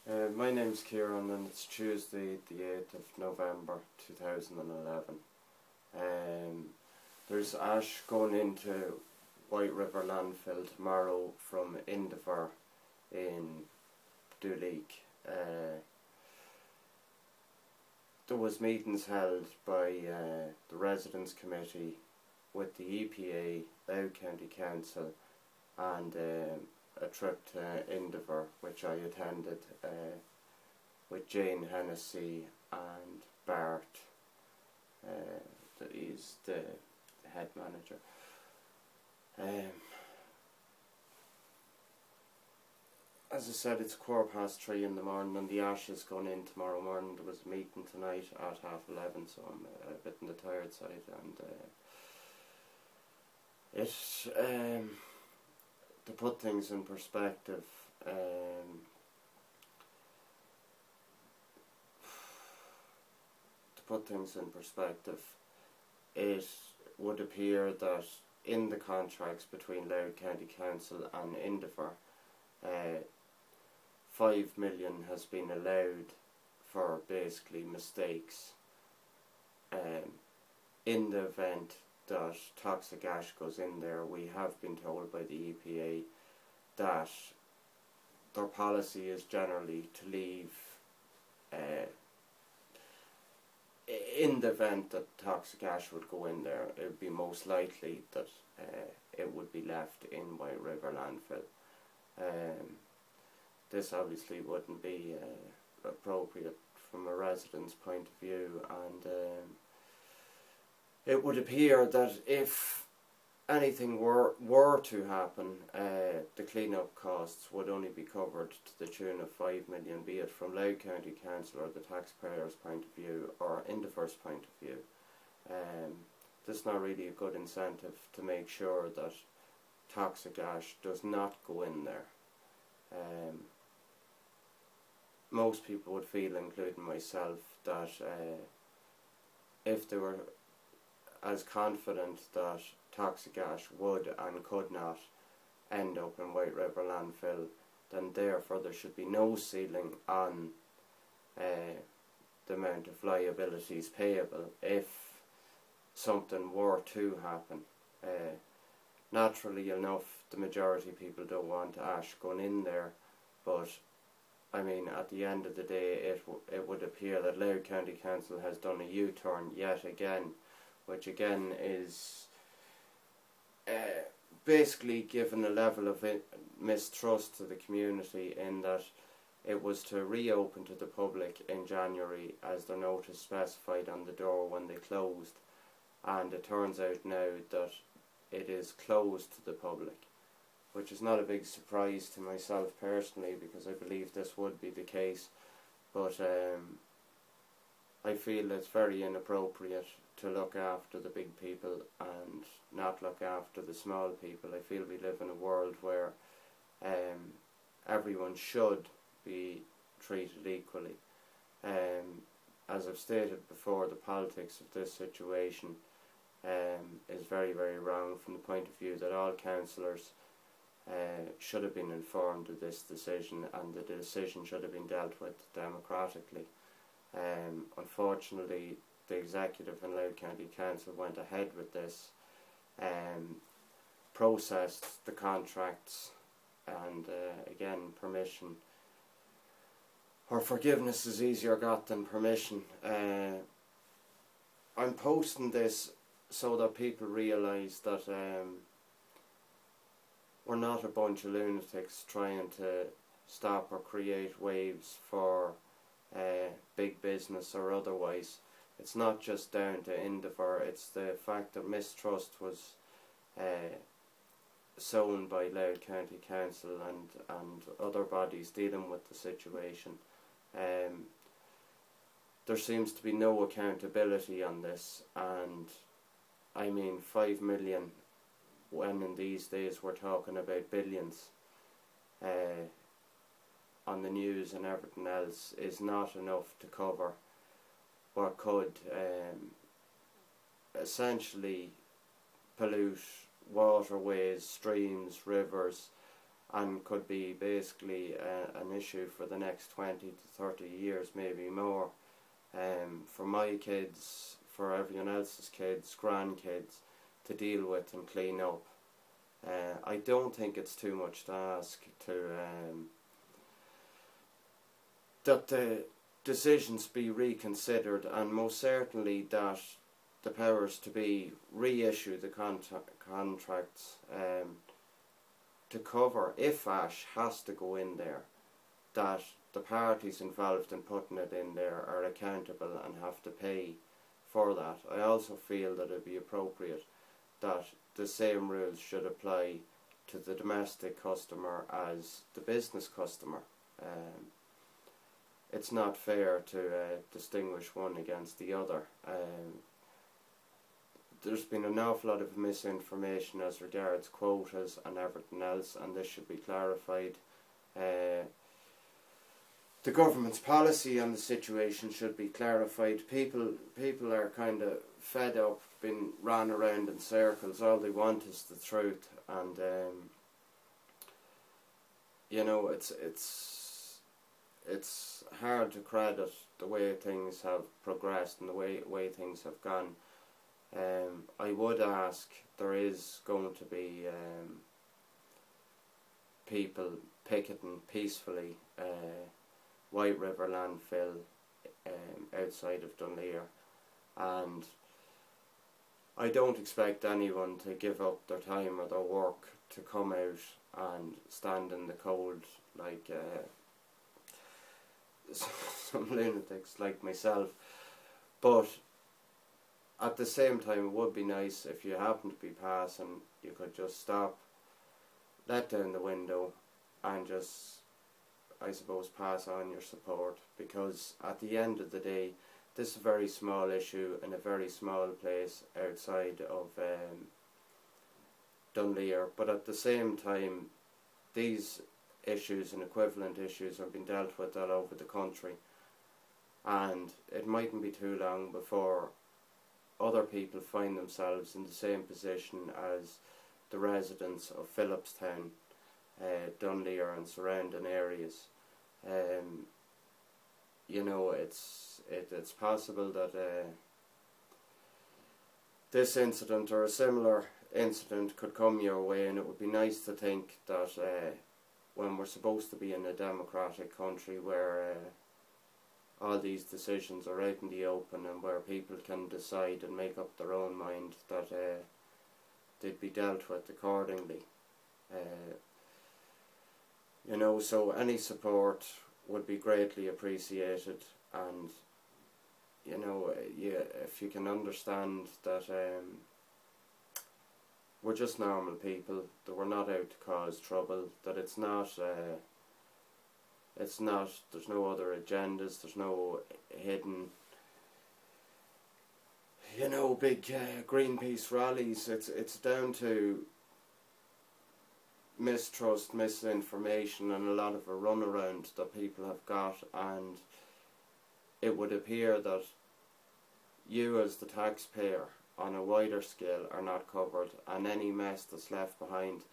My name's Kieran and it's Tuesday the 8th of November 2011. There's ash going into White River landfill tomorrow from Indaver in Duleek. There was meetings held by the Residents Committee with the EPA, Louth County Council and a trip to Indaver, which I attended with Jane Hennessy and Bart, that is the head manager. As I said, it's 3:15 in the morning and the ash is going in tomorrow morning. There was a meeting tonight at 11:30, so I'm a bit on the tired side, and to put things in perspective, it would appear that in the contracts between Louth County Council and Indaver, 5 million has been allowed for basically mistakes in the event that toxic ash goes in there. We have been told by the EPA that their policy is generally to leave, in the event that toxic ash would go in there, it would be most likely that it would be left in White River landfill. This obviously wouldn't be appropriate from a resident's point of view, and it would appear that if anything were to happen, the clean-up costs would only be covered to the tune of 5 million, be it from Louth County Council or the taxpayer's point of view or Indaver's point of view. This is not really a good incentive to make sure that toxic ash does not go in there. Most people would feel, including myself, that if they were as confident that toxic ash would and could not end up in White River landfill, then therefore there should be no ceiling on the amount of liabilities payable if something were to happen. Naturally enough, the majority of people don't want ash going in there, but I mean, at the end of the day, it would appear that Louth County Council has done a U-turn yet again, which again is basically given a level of mistrust to the community, in that it was to reopen to the public in January as their notice specified on the door when they closed, and it turns out now that it is closed to the public, which is not a big surprise to myself personally, because I believe this would be the case, but I feel it's very inappropriate to look after the big people and not look after the small people. I feel we live in a world where everyone should be treated equally. As I've stated before, the politics of this situation is very, very wrong from the point of view that all councillors should have been informed of this decision, and the decision should have been dealt with democratically. Unfortunately, the executive in Louth County Council went ahead with this, processed the contracts, and again, permission or forgiveness is easier got than permission. I'm posting this so that people realise that we're not a bunch of lunatics trying to stop or create waves for big business or otherwise. It's not just down to Indaver, it's the fact that mistrust was sown by Louth County Council and other bodies dealing with the situation. There seems to be no accountability on this, and I mean 5 million, when in these days we're talking about billions on the news and everything else, is not enough to cover what could essentially pollute waterways, streams, rivers, and could be basically an issue for the next 20 to 30 years, maybe more, for my kids, for everyone else's kids, grandkids, to deal with and clean up. I don't think it's too much to ask that the decisions be reconsidered, and most certainly that the powers to be reissue the contracts to cover, if ash has to go in there, that the parties involved in putting it in there are accountable and have to pay for that. I also feel that it would be appropriate that the same rules should apply to the domestic customer as the business customer. It's not fair to distinguish one against the other. There's been an awful lot of misinformation as regards quotas and everything else, and this should be clarified. The government's policy on the situation should be clarified. People are kind of fed up, being ran around in circles. All they want is the truth, and you know, it's hard to credit the way things have progressed and the way things have gone. I would ask, there is going to be people picketing peacefully White River landfill outside of Dunleer, and I don't expect anyone to give up their time or their work to come out and stand in the cold like some lunatics like myself. But at the same time, it would be nice if you happen to be passing, you could just stop, let down the window, and just, I suppose, pass on your support, because at the end of the day, this is a very small issue in a very small place outside of Dunleer, but at the same time, these issues and equivalent issues are being dealt with all over the country, and it mightn't be too long before other people find themselves in the same position as the residents of Phillipstown, Dunleer and surrounding areas. You know, it's possible that this incident or a similar incident could come your way, and it would be nice to think that when we're supposed to be in a democratic country where all these decisions are out in the open and where people can decide and make up their own mind, that they'd be dealt with accordingly. You know, so any support would be greatly appreciated, and you know, if you can understand that we're just normal people, that we're not out to cause trouble, that it's not, there's no other agendas, there's no hidden, you know, big Greenpeace rallies. It's down to mistrust, misinformation, and a lot of a runaround that people have got, and it would appear that you as the taxpayer on a wider scale are not covered, and any mess that's left behind,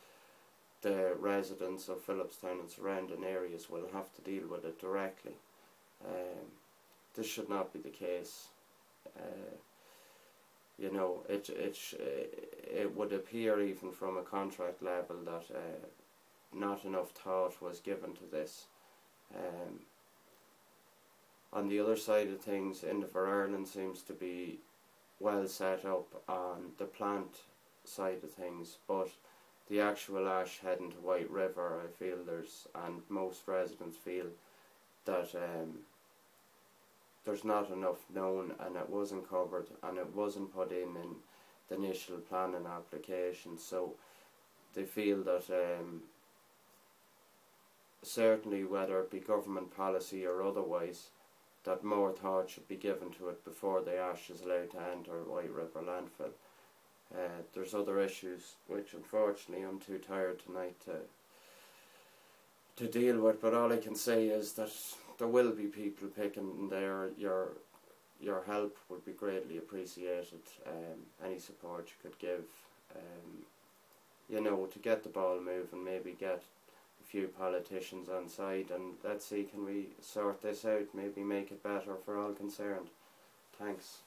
the residents of Phillipstown and surrounding areas will have to deal with it directly. This should not be the case. You know, it would appear even from a contract level that not enough thought was given to this. On the other side of things, Inver Ireland seems to be well set up on the plant side of things, but the actual ash heading to White River, I feel and most residents feel that there's not enough known, and it wasn't covered, and it wasn't put in the initial planning application. So they feel that certainly, whether it be government policy or otherwise, that more thought should be given to it before the ash is allowed to enter White River landfill. There's other issues which unfortunately I'm too tired tonight to deal with, but all I can say is that there will be people picking there. Your help would be greatly appreciated. Any support you could give, you know, to get the ball moving, maybe get few politicians on side, and let's see, can we sort this out, maybe make it better for all concerned. Thanks.